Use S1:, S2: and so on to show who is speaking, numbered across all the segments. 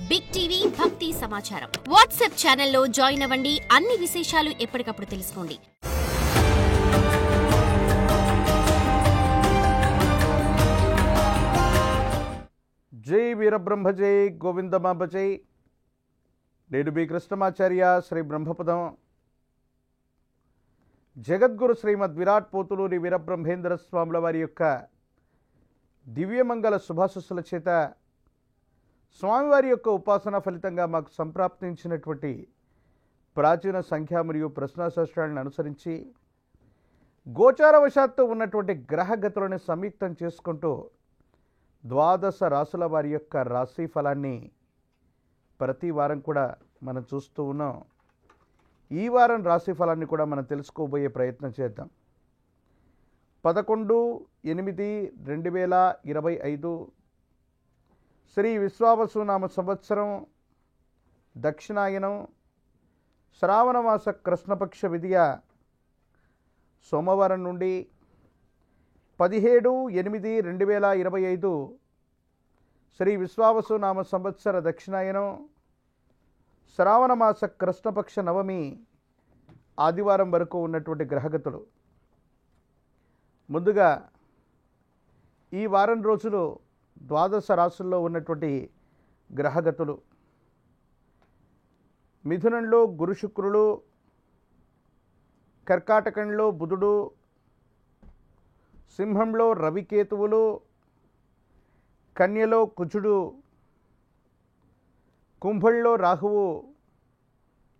S1: Big TV భక్తి సమాచారం WhatsApp ఛానల్లో జాయిన్ అవ్వండి. అన్ని విశేషాలు ఎప్పటికప్పుడు తెలుసుకోండి.
S2: జై వీరబ్రహ్మ జై గోవిందమాంబ జై. నేను మీ కృష్ణమాచార్య శ్రీ బ్రహ్మపదం. జగద్గురు శ్రీమద్ విరాట్ పోతులూరి వీరబ్రహ్మేంద్ర స్వాముల వారి యొక్క దివ్యమంగళ శుభాశస్సుల చేత స్వామివారి యొక్క ఉపాసన ఫలితంగా మాకు సంప్రాప్తించినటువంటి ప్రాచీన సంఖ్య మరియు ప్రశ్నాశాస్త్రాలను అనుసరించి గోచారవశాత్తు ఉన్నటువంటి గ్రహగతులను సంయుక్తం చేసుకుంటూ ద్వాదశ రాసుల వారి యొక్క రాశి ఫలాన్ని ప్రతి వారం కూడా మనం చూస్తూ ఉన్నాం. ఈ వారం రాశి ఫలాన్ని కూడా మనం తెలుసుకోబోయే ప్రయత్నం చేద్దాం. 11/8/2025 శ్రీ విశ్వావసునామ సంవత్సరం దక్షిణాయనం శ్రావణమాస కృష్ణపక్ష విధియ సోమవారం నుండి 17/8/2025 శ్రీ విశ్వావసునామ సంవత్సర దక్షిణాయనం శ్రావణమాస కృష్ణపక్ష నవమి ఆదివారం వరకు ఉన్నటువంటి గ్రహగతులు. ముందుగా ఈ వారం రోజులు ద్వాదశ రాశుల్లో ఉన్నటువంటి గ్రహగతులు. మిథునంలో గురు శుక్రులు, కర్కాటకంలో బుధుడు, సింహంలో రవికేతువులు, కన్యలో కుజుడు, కుంభంలో రాహువు,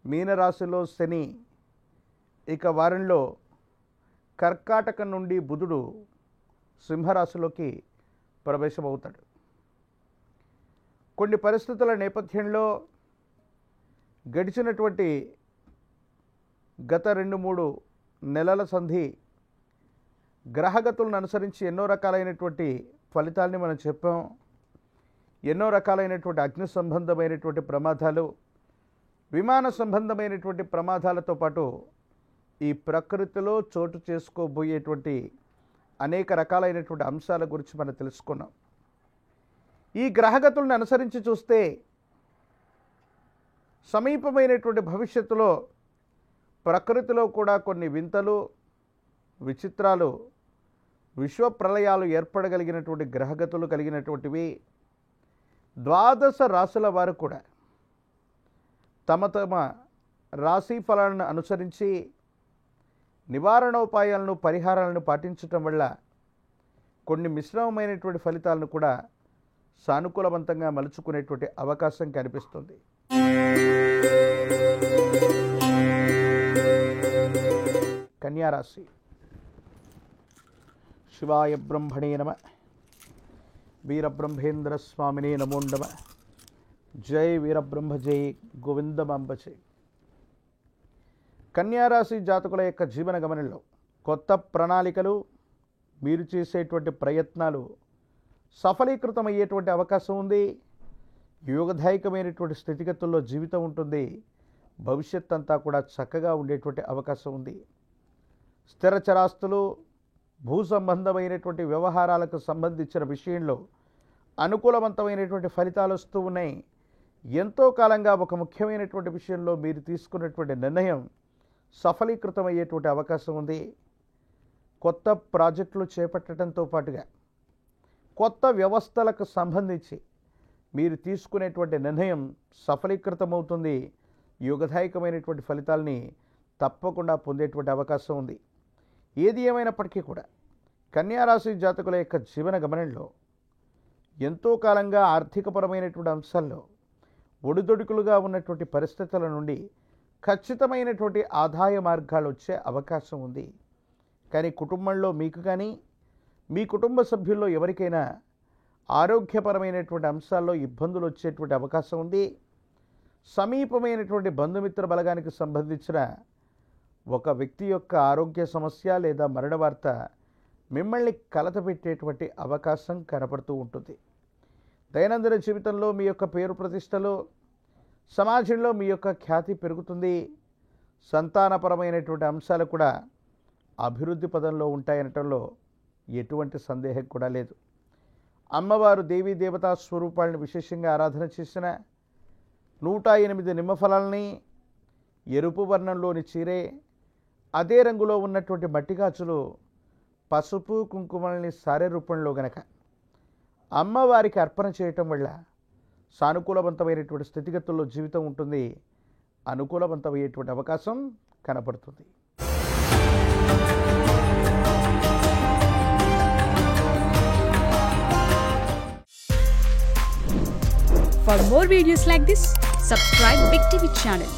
S2: మీనరాశిలో శని. ఇక వారంలో కర్కాటకం నుండి బుధుడు సింహరాశిలోకి ప్రవేశమవుతాడు. కొన్ని పరిస్థితుల నేపథ్యంలో గడిచినటువంటి గత 2-3 నెలల సంధి గ్రహగతులను అనుసరించి ఎన్నో రకాలైనటువంటి ఫలితాలని మనం చెప్పాం. ఎన్నో రకాలైనటువంటి అగ్ని సంబంధమైనటువంటి ప్రమాదాలు, విమాన సంబంధమైనటువంటి ప్రమాదాలతో పాటు ఈ ప్రకృతిలో చోటు చేసుకోబోయేటువంటి అనేక రకాలైనటువంటి అంశాల గురించి మనం తెలుసుకున్నాం. ఈ గ్రహగతులను అనుసరించి చూస్తే సమీపమైనటువంటి భవిష్యత్తులో ప్రకృతిలో కూడా కొన్ని వింతలు, విచిత్రాలు, విశ్వ ప్రళయాలు ఏర్పడగలిగినటువంటి గ్రహగతులు కలిగినటువంటివి. ద్వాదశ రాశుల వారు కూడా తమ తమ రాశి ఫలాలను అనుసరించి నివారణోపాయాలను, పరిహారాలను పాటించటం వల్ల కొన్ని మిశ్రమమైనటువంటి ఫలితాలను కూడా సానుకూలవంతంగా మలుచుకునేటువంటి అవకాశం కనిపిస్తుంది. కన్యారాశి. శివాయ బ్రహ్మణే నమ. వీరబ్రహ్మేంద్ర స్వామినే నమో నమ. జై వీరబ్రహ్మ జై గోవిందమాంబ జై. కన్యారాశి జాతకుల యొక్క జీవన గమనంలో కొత్త ప్రణాళికలు, మీరు చేసేటువంటి ప్రయత్నాలు సఫలీకృతమయ్యేటువంటి అవకాశం ఉంది. యోగదాయకమైనటువంటి స్థితిగతుల్లో జీవితం ఉంటుంది. భవిష్యత్ అంతా కూడా చక్కగా ఉండేటువంటి అవకాశం ఉంది. స్థిర చరాస్తులు, భూ సంబంధమైనటువంటి వ్యవహారాలకు సంబంధించిన విషయంలో అనుకూలవంతమైనటువంటి ఫలితాలు వస్తూ ఉన్నాయి. ఎంతో కాలంగా ఒక ముఖ్యమైనటువంటి విషయంలో మీరు తీసుకున్నటువంటి నిర్ణయం సఫలీకృతమయ్యేటువంటి అవకాశం ఉంది. కొత్త ప్రాజెక్టులు చేపట్టడంతో పాటుగా కొత్త వ్యవస్థలకు సంబంధించి మీరు తీసుకునేటువంటి నిర్ణయం సఫలీకృతమవుతుంది. యోగదాయకమైనటువంటి ఫలితాలని తప్పకుండా పొందేటువంటి అవకాశం ఉంది. ఏది ఏమైనప్పటికీ కూడా కన్యారాశి జాతకుల యొక్క జీవన గమనంలో ఎంతో కాలంగా ఆర్థికపరమైనటువంటి అంశాల్లో ఒడిదొడుకులుగా ఉన్నటువంటి పరిస్థితుల నుండి ఖచ్చితమైనటువంటి ఆదాయ మార్గాలు వచ్చే అవకాశం ఉంది. కానీ కుటుంబంలో మీకు కానీ మీ కుటుంబ సభ్యుల్లో ఎవరికైనా ఆరోగ్యపరమైనటువంటి అంశాల్లో ఇబ్బందులు వచ్చేటువంటి అవకాశం ఉంది. సమీపమైనటువంటి బంధుమిత్ర బలగానికి సంబంధించిన ఒక వ్యక్తి యొక్క ఆరోగ్య సమస్య లేదా మరణ వార్త మిమ్మల్ని కలతపెట్టేటువంటి అవకాశం కనపడుతూ ఉంటుంది. దైనందిన జీవితంలో మీ యొక్క పేరు ప్రతిష్టలు, సమాజంలో మీ యొక్క ఖ్యాతి పెరుగుతుంది. సంతానపరమైనటువంటి అంశాలు కూడా అభివృద్ధి పదంలో ఉంటాయనటంలో ఎటువంటి సందేహం కూడా లేదు. అమ్మవారు దేవీ దేవతా స్వరూపాలను విశేషంగా ఆరాధన చేసిన 108 నిమ్మఫలాల్ని, ఎరుపు వర్ణంలోని చీరే, అదే రంగులో ఉన్నటువంటి మట్టిగాజులు, పసుపు కుంకుమల్ని సారె రూపంలో గనక అమ్మవారికి అర్పణ చేయటం వల్ల సానుకూలవంతమైనటువంటి స్థితిగతుల్లో జీవితం ఉంటుంది, అనుకూలవంతమయ్యేటువంటి అవకాశం కనపడుతుంది.
S3: For more videos like this, subscribe Big TV channel.